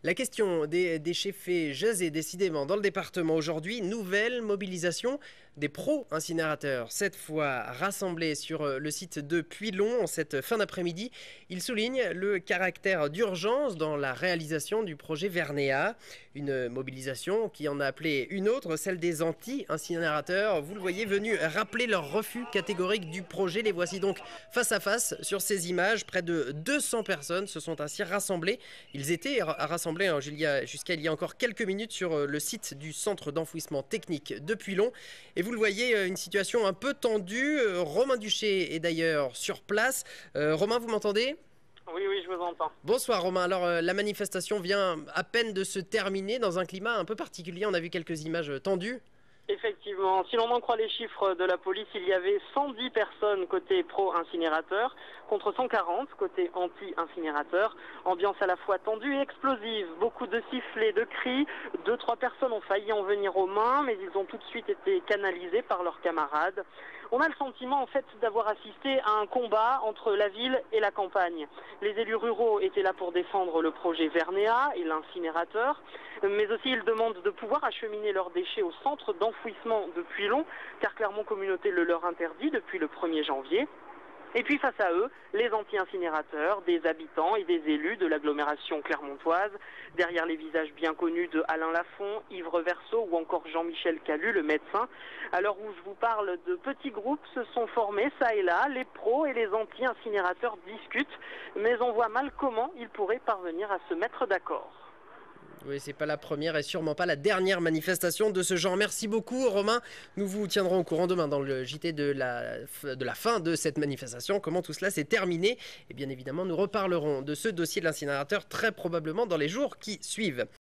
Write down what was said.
La question des déchets fait jaser décidément dans le département aujourd'hui. Nouvelle mobilisation des pro-incinérateurs. Cette fois rassemblés sur le site de Puylon en cette fin d'après-midi. Ils soulignent le caractère d'urgence dans la réalisation du projet Vernéa. Une mobilisation qui en a appelé une autre, celle des anti-incinérateurs. Vous le voyez, venus rappeler leur refus catégorique du projet. Les voici donc face à face sur ces images. Près de 200 personnes se sont ainsi rassemblées. Ils étaient rassemblés jusqu'à il y a encore quelques minutes sur le site du centre d'enfouissement technique de Puylon. Et vous le voyez, une situation un peu tendue. Romain Duché est d'ailleurs sur place. Romain, vous m'entendez ? Oui, oui, je vous entends. Bonsoir Romain. Alors la manifestation vient à peine de se terminer dans un climat un peu particulier. On a vu quelques images tendues. Effectivement, si l'on en croit les chiffres de la police, il y avait 110 personnes côté pro-incinérateur contre 140 côté anti-incinérateur. Ambiance à la fois tendue et explosive. Beaucoup de sifflets, de cris. 2-3 personnes ont failli en venir aux mains, mais ils ont tout de suite été canalisés par leurs camarades. On a le sentiment en fait d'avoir assisté à un combat entre la ville et la campagne. Les élus ruraux étaient là pour défendre le projet Vernéa et l'incinérateur, mais aussi ils demandent de pouvoir acheminer leurs déchets au centre d'enfouissement de Puylon, car Clermont Communauté le leur interdit depuis le 1er janvier. Et puis face à eux, les anti-incinérateurs, des habitants et des élus de l'agglomération clermontoise, derrière les visages bien connus de Alain Lafont, Yves Reverso ou encore Jean-Michel Calu, le médecin. À l'heure où je vous parle, de petits groupes se sont formés, ça et là, les pros et les anti-incinérateurs discutent, mais on voit mal comment ils pourraient parvenir à se mettre d'accord. Oui, c'est pas la première et sûrement pas la dernière manifestation de ce genre. Merci beaucoup Romain. Nous vous tiendrons au courant demain dans le JT de la fin de cette manifestation, comment tout cela s'est terminé. Et bien évidemment, nous reparlerons de ce dossier de l'incinérateur très probablement dans les jours qui suivent.